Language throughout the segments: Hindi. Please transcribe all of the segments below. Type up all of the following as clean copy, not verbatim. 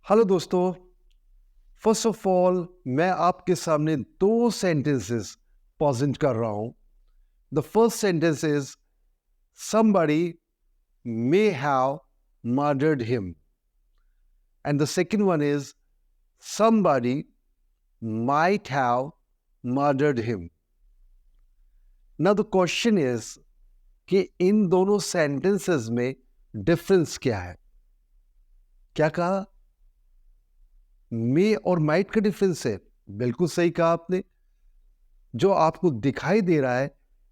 हेलो दोस्तों। फर्स्ट ऑफ ऑल मैं आपके सामने दो सेंटेंसेस प्रेजेंट कर रहा हूं। The first sentence is somebody may have murdered him and the second one is somebody might have murdered him. Now the question is कि इन दोनों सेंटेंसेस में डिफरेंस क्या है। क्या कहा? मे और माइट का डिफरेंस है। बिल्कुल सही कहा आपने। जो आपको दिखाई दे रहा है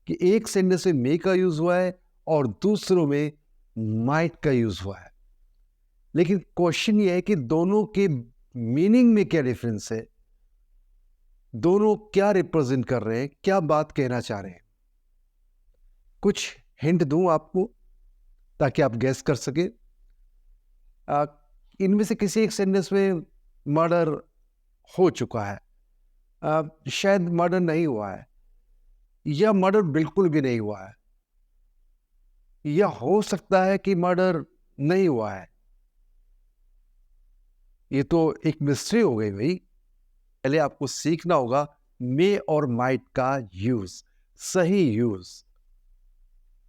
कि एक सेंटेंस में मे का यूज हुआ है और दूसरों में माइट का यूज हुआ है, लेकिन क्वेश्चन ये है कि दोनों के मीनिंग में क्या डिफरेंस है, दोनों क्या रिप्रेजेंट कर रहे हैं, क्या बात कहना चाह रहे हैं। कुछ हिंट दूं आपको ताकि आप गैस कर सके। इनमें से किसी एक सेंटेंस में मर्डर हो चुका है, शायद मर्डर नहीं हुआ है, या मर्डर बिल्कुल भी नहीं हुआ है, या हो सकता है कि मर्डर नहीं हुआ है। ये तो एक मिस्ट्री हो गई भाई। पहले आपको सीखना होगा मे और माइट का यूज, सही यूज।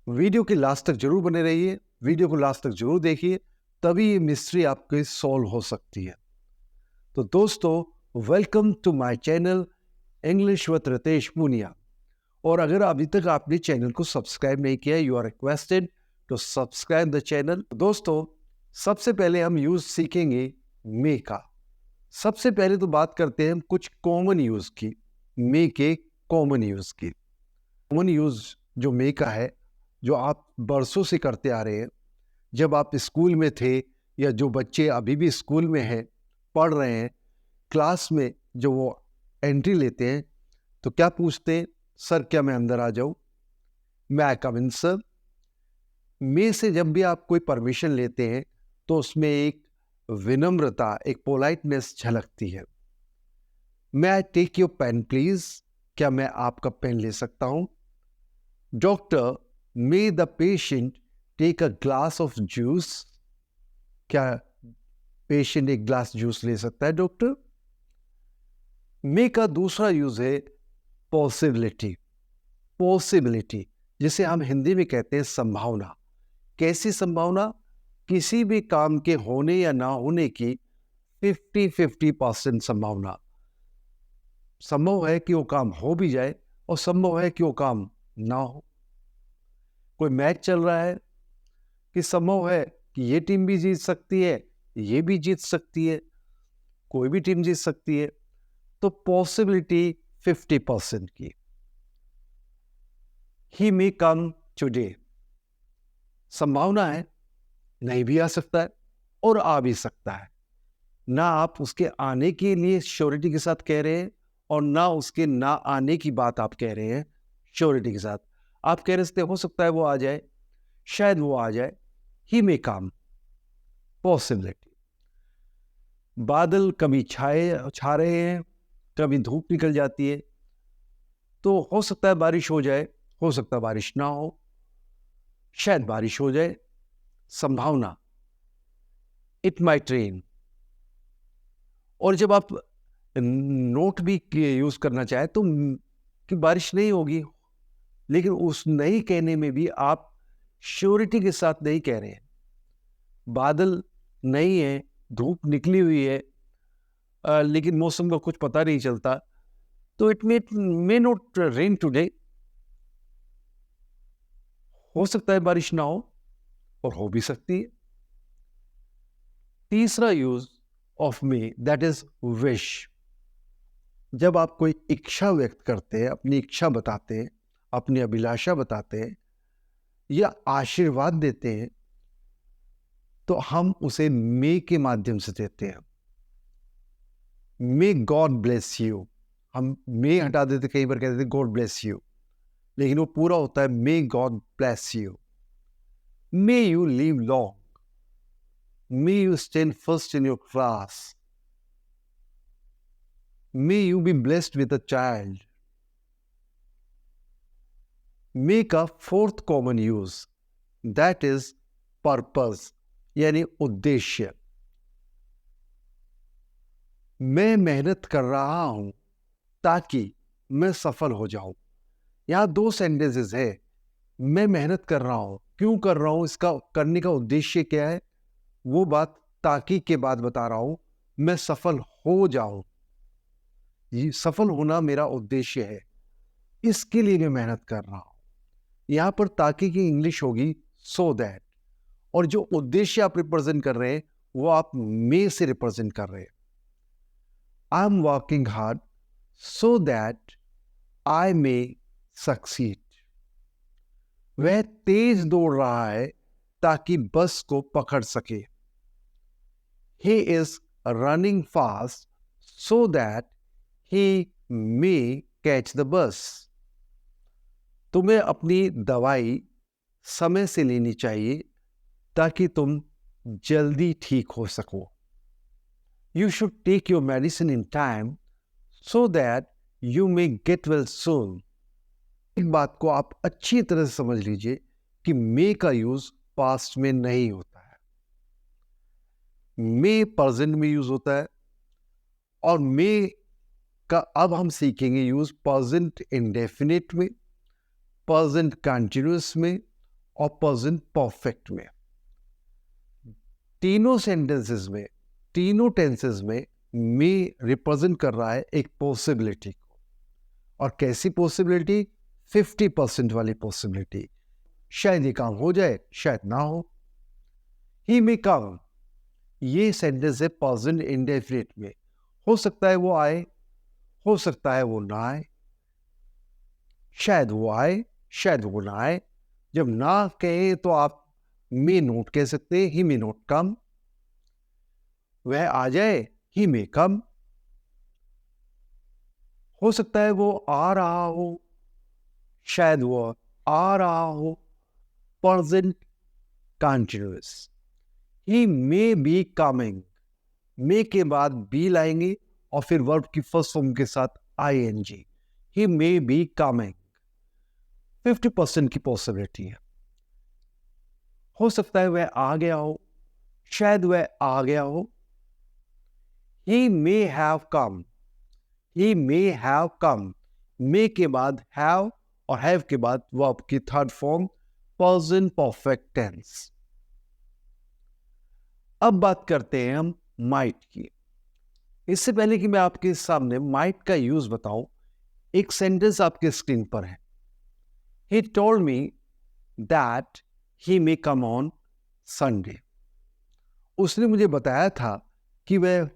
वीडियो के लास्ट तक जरूर बने रहिए, वीडियो को लास्ट तक जरूर देखिए, तभी ये मिस्ट्री आपके सॉल्व हो सकती है। तो दोस्तों, welcome to my channel English with Ritesh Poonia. और अगर अभी तक आपने चैनल को सब्सक्राइब नहीं किया, you are requested to subscribe the channel. दोस्तों, सबसे पहले हम यूज सीखेंगे मे का। सबसे पहले तो बात करते हैं कुछ कॉमन यूज की, मे के कॉमन यूज की। कॉमन यूज जो मे का है, जो आप बरसों से करते आ रहे हैं, जब आप स्कूल में थे, या जो बच्चे अभी भी स्कूल में हैं, पढ़ रहे हैं, क्लास में जो वो एंट्री लेते हैं तो क्या पूछते हैं? सर क्या मैं अंदर आ जाऊं? मैं आई कम इन सर? मे से जब भी आप कोई परमिशन लेते हैं तो उसमें एक विनम्रता, एक पोलाइटनेस झलकती है। May I take your pen please? क्या मैं आपका पेन ले सकता हूं? Doctor, may the patient take a glass of juice? क्या पेशेंट एक ग्लास जूस ले सकता है डॉक्टर? मे का दूसरा यूज है पॉसिबिलिटी। पॉसिबिलिटी जिसे हम हिंदी में कहते हैं संभावना। कैसी संभावना? किसी भी काम के होने या ना होने की 50-50% संभावना। संभव है कि वो काम हो भी जाए और संभव है कि वो काम ना हो। कोई मैच चल रहा है कि संभव है कि ये टीम भी जीत सकती है, ये भी जीत सकती है, कोई भी टीम जीत सकती है। तो पॉसिबिलिटी 50% की। ही मे कम टुडे, संभावना है नहीं भी आ सकता है और आ भी सकता है। ना आप उसके आने के लिए श्योरिटी के साथ कह रहे हैं और ना उसके ना आने की बात आप कह रहे हैं श्योरिटी के साथ। आप कह रहे हो सकता है वो आ जाए, शायद वो आ जाए। ही मे कम, पॉसिबिलिटी। बादल कभी छा रहे हैं, कभी धूप निकल जाती है, तो हो सकता है बारिश हो जाए, हो सकता है बारिश ना हो, शायद बारिश हो जाए। संभावना, इट माइट रेन। और जब आप नोट भी यूज करना चाहे तो कि बारिश नहीं होगी, लेकिन उस नहीं कहने में भी आप श्योरिटी के साथ नहीं कह रहे हैं। बादल नहीं है, धूप निकली हुई है, लेकिन मौसम का कुछ पता नहीं चलता, तो it may not rain today. हो सकता है बारिश ना हो और हो भी सकती है। तीसरा use of May, that is wish. जब आप कोई इच्छा व्यक्त करते हैं, अपनी इच्छा बताते हैं, अपनी अभिलाषा बताते हैं या आशीर्वाद देते हैं, तो हम उसे मे के माध्यम से देते हैं। मे गॉड ब्लेस यू। हम मे हटा देते, कई बार कहते थे गॉड ब्लेस यू, लेकिन वो पूरा होता है may God bless you. May you live long, may you stand first in your class, may you be blessed with a child. May का fourth common use, that is purpose, यानी उद्देश्य। मैं मेहनत कर रहा हूं ताकि मैं सफल हो जाऊं। यहाँ दो सेंटेंसेस है। मैं मेहनत कर रहा हूं, क्यों कर रहा हूं, इसका करने का उद्देश्य क्या है, वो बात ताकि के बाद बता रहा हूं। मैं सफल हो जाऊं, ये सफल होना मेरा उद्देश्य है, इसके लिए मैं मेहनत कर रहा हूं। यहां पर ताकि की इंग्लिश होगी सो दैट, और जो उद्देश्य आप रिप्रेजेंट कर रहे हैं वो आप मे से रिप्रेजेंट कर रहे हैं। आई am working hard so that I may succeed. वह तेज दौड़ रहा है ताकि बस को पकड़ सके। He is running fast so that he may catch the bus. तुम्हें अपनी दवाई समय से लेनी चाहिए ताकि तुम जल्दी ठीक हो सको। You should take your medicine in time so that you may get well soon. एक बात को आप अच्छी तरह से समझ लीजिए कि मे का यूज पास्ट में नहीं होता है, मे प्रेजेंट में यूज होता है। और मे का अब हम सीखेंगे यूज प्रेजेंट इंडेफिनिट में, प्रेजेंट कंटिन्यूअस में और प्रेजेंट परफेक्ट में। तीनों सेंटेंसेस में, तीनों टेंसेस में मे रिप्रेजेंट कर रहा है एक पॉसिबिलिटी को। और कैसी पॉसिबिलिटी? 50% वाली पॉसिबिलिटी। शायद ये काम हो जाए, शायद ना हो। ही मे कम, ये सेंटेंस है प्रेजेंट इंडेफिनिट में। हो सकता है वो आए, हो सकता है वो ना आए, शायद वो आए, शायद वो ना आए। जब ना कहे तो आप मे नोट कह सकते हैं, ही मे नोट कम। वह आ जाए, ही मे कम। हो सकता है वो आ रहा हो, शायद वो आ रहा हो। Present continuous, he may be coming. May के बाद बी लाएंगे और फिर वर्ब की फर्स्ट फॉर्म के साथ ING. He may be coming, 50% की पॉसिबिलिटी है। हो सकता है वह आ गया हो, शायद वह आ गया हो। ही may have come, he may have come. मे के बाद हैव और हैव के बाद वर्ब की third form present perfect tense. अब बात करते हैं हम माइट की। इससे पहले कि मैं आपके सामने माइट का यूज बताऊं, एक सेंटेंस आपके स्क्रीन पर है। He told me that he may come on Sunday. उसने मुझे बताया था कि वह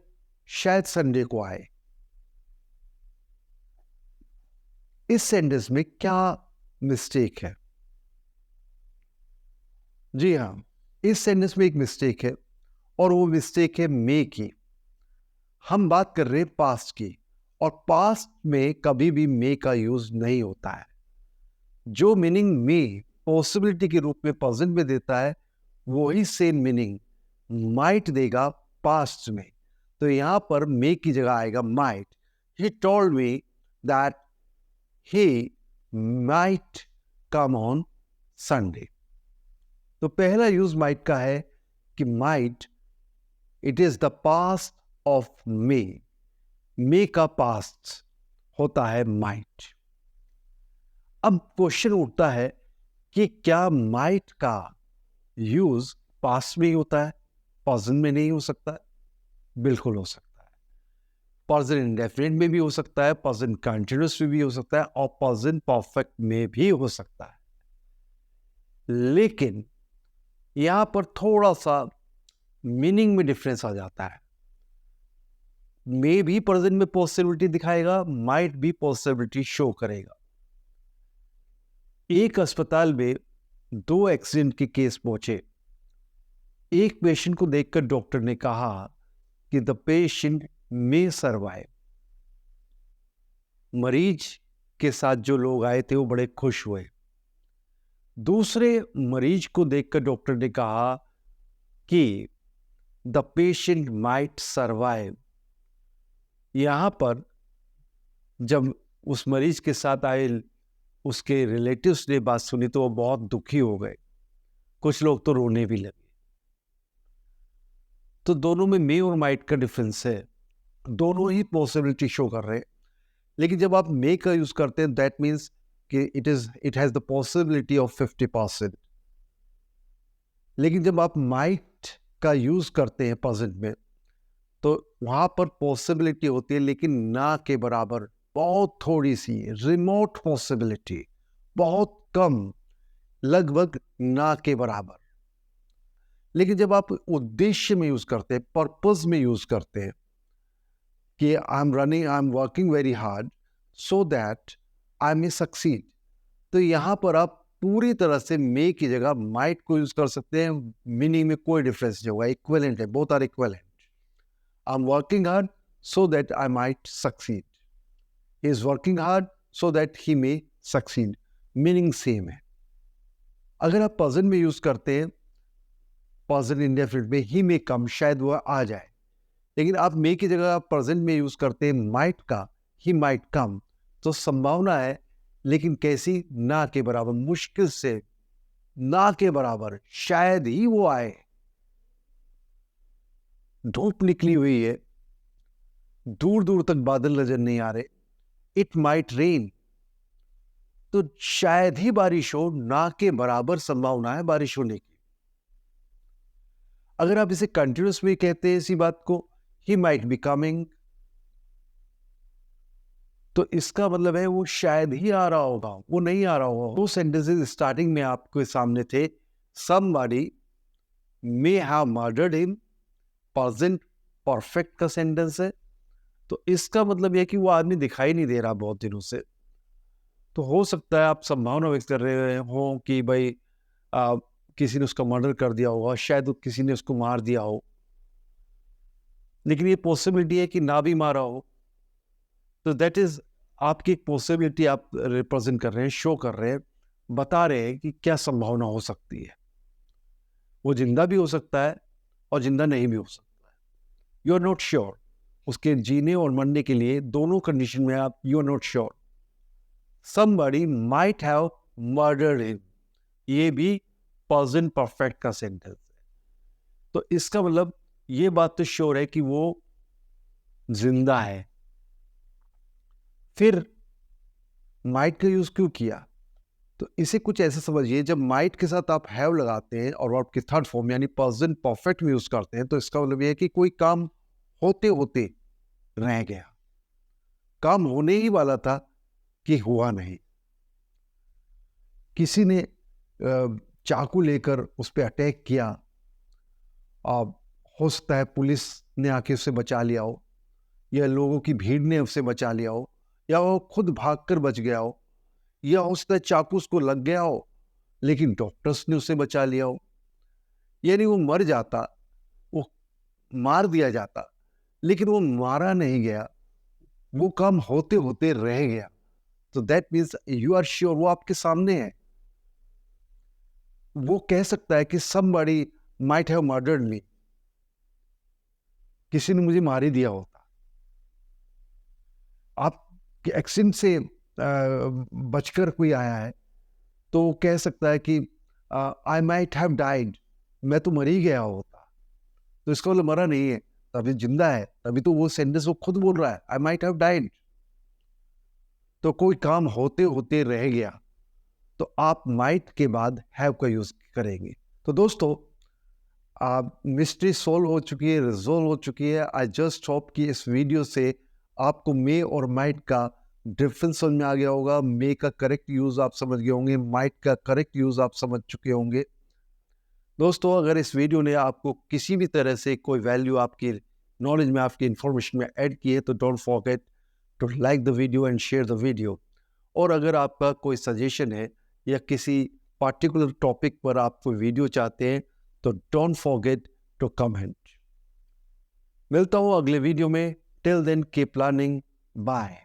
शायद संडे को आए। इस सेंटेंस में क्या मिस्टेक है? जी हाँ, इस सेंटेंस में एक मिस्टेक है और वो मिस्टेक है मे की। हम बात कर रहे हैं पास्ट की, और पास्ट में कभी भी मे का यूज नहीं होता है। जो मीनिंग मे पॉसिबिलिटी के रूप में प्रेजेंट में देता है, वही सेम मीनिंग माइट देगा पास्ट में। तो यहां पर मे की जगह आएगा might. He told me that he might come on Sunday. तो पहला यूज माइट का है कि might, it is the past of may. May का पास्ट होता है माइट। अब क्वेश्चन उठता है कि क्या माइट का यूज पास्ट में ही होता है, प्रेजेंट में नहीं हो सकता है? बिल्कुल हो सकता है। प्रेजेंट इंडेफिनिट में भी हो सकता है, प्रेजेंट कंटिन्यूअस में भी हो सकता है और प्रेजेंट परफेक्ट में भी हो सकता है। लेकिन यहां पर थोड़ा सा मीनिंग में डिफरेंस आ जाता है। मे भी प्रेजेंट में पॉसिबिलिटी दिखाएगा, माइट भी पॉसिबिलिटी शो करेगा। एक अस्पताल में दो एक्सीडेंट के केस पहुंचे। एक पेशेंट को देखकर डॉक्टर ने कहा कि द पेशेंट मे सर्वाइव। मरीज के साथ जो लोग आए थे वो बड़े खुश हुए। दूसरे मरीज को देखकर डॉक्टर ने कहा कि द पेशेंट माइट सर्वाइव। यहां पर जब उस मरीज के साथ आए उसके रिलेटिव्स ने बात सुनी तो वो बहुत दुखी हो गए, कुछ लोग तो रोने भी लगे। तो दोनों में मे और माइट का डिफरेंस है। दोनों ही पॉसिबिलिटी शो कर रहे हैं। लेकिन जब आप मे का यूज करते हैं दैट मीन्स कि it has the possibility of 50%। लेकिन जब आप माइट का यूज करते हैं प्रेजेंट में तो वहां पर पॉसिबिलिटी होती है लेकिन ना के बराबर, बहुत थोड़ी सी रिमोट पॉसिबिलिटी, बहुत कम, लगभग ना के बराबर। लेकिन जब आप उद्देश्य में यूज करते हैं, पर्पस में यूज करते हैं कि आई am working very hard so that I may succeed, तो यहां पर आप पूरी तरह से मे की जगह माइट को यूज कर सकते हैं। मीनिंग में कोई डिफरेंस नहीं होगा, इक्विवेलेंट है, both are equivalent. I am working hard so that I might succeed, he is working hard so that he may succeed, meaning same है। अगर आप प्रेजेंट में यूज करते हैं, प्रेजेंट इंडेफिनिट में ही मे कम, शायद वह आ जाए। लेकिन आप मे की जगह आप प्रेजेंट में यूज करते हैं माइट का, ही माइट कम, तो संभावना है लेकिन कैसी, ना के बराबर, मुश्किल से ना के बराबर, शायद ही वो आए। धूप निकली हुई है, दूर दूर तक बादल नजर नहीं आ रहे, इट माइट रेन, तो शायद ही बारिश हो, ना के बराबर संभावना है बारिश होने की। अगर आप इसे कंटिन्यूस में कहते हैं इसी बात को, ही माइट बी कमिंग, तो इसका मतलब है वो शायद ही आ रहा होगा, वो नहीं आ रहा होगा। वो सेंटेंसेस स्टार्टिंग में आपके सामने थे, somebody may have murdered him, present perfect का सेंटेंस है, तो इसका मतलब यह कि वो आदमी दिखाई नहीं दे रहा बहुत दिनों से। तो हो सकता है आप संभावना व्यक्त कर रहे हो कि भाई किसी ने उसका मर्डर कर दिया होगा, शायद किसी ने उसको मार दिया हो, लेकिन ये पॉसिबिलिटी है कि ना भी मारा हो। तो दैट इज आपकी एक पॉसिबिलिटी आप रिप्रेजेंट कर रहे हैं, शो कर रहे हैं, बता रहे हैं कि क्या संभावना हो सकती है। वो जिंदा भी हो सकता है और जिंदा नहीं भी हो सकता है, यू आर नॉट श्योर। उसके जीने और मरने के लिए दोनों कंडीशन में आप you are not sure. somebody might have murdered him, ये भी प्रेजेंट परफेक्ट का सेंटेंस है। तो इसका मतलब ये बात तो श्योर है कि वो जिंदा है। फिर माइट का यूज क्यों किया, तो इसे कुछ ऐसे समझिए, जब माइट के साथ आप हैव लगाते हैं और वर्ब की थर्ड फॉर्म यानी प्रेजेंट परफेक्ट में यूज करते हैं, तो इसका मतलब यह है कि कोई काम होते होते रह गया, काम होने ही वाला था कि हुआ नहीं। किसी ने चाकू लेकर उस पर अटैक किया, हो सकता है पुलिस ने आके उससे बचा लिया हो, या लोगों की भीड़ ने उससे बचा लिया हो, या वो खुद भागकर बच गया हो, या हो सकता है चाकू उसको लग गया हो लेकिन डॉक्टर्स ने उसे बचा लिया हो। यानी वो मर जाता, वो मार दिया जाता, लेकिन वो मारा नहीं गया, वो काम होते होते रह गया। तो that means you are sure, वो आपके सामने है। वो कह सकता है कि somebody might have murdered me, किसी ने मुझे मार ही दिया होता। आप एक्सीडेंट से बचकर कोई आया है तो वो कह सकता है कि आई माइट हैव डाइड, मैं तो मर ही गया होता। तो इसका मतलब मरा नहीं है, तभी जिंदा है, तभी तो वो सेंटेंस वो खुद बोल रहा है, आई माइट हैव डाइड। तो कोई काम होते होते रह गया, तो आप माइट के बाद हैव का यूज करेंगे। तो दोस्तों मिस्ट्री सोल्व हो चुकी है, रिजोल्व हो चुकी है। आई जस्ट होप कि इस वीडियो से आपको मे और माइट का डिफरेंस समझ में आ गया होगा। मे का करेक्ट यूज आप समझ गए होंगे, माइट का करेक्ट यूज आप समझ चुके होंगे। दोस्तों अगर इस वीडियो ने आपको किसी भी तरह से कोई वैल्यू आपकी नॉलेज में, आपकी इंफॉर्मेशन में ऐड की है, तो don't forget to like the video and share the video. और अगर आपका कोई सजेशन है या किसी पार्टिकुलर टॉपिक पर आप कोई वीडियो चाहते हैं, तो डोंट फॉरगेट टू कमेंट। मिलता हूँ अगले वीडियो में। Till then keep learning, bye.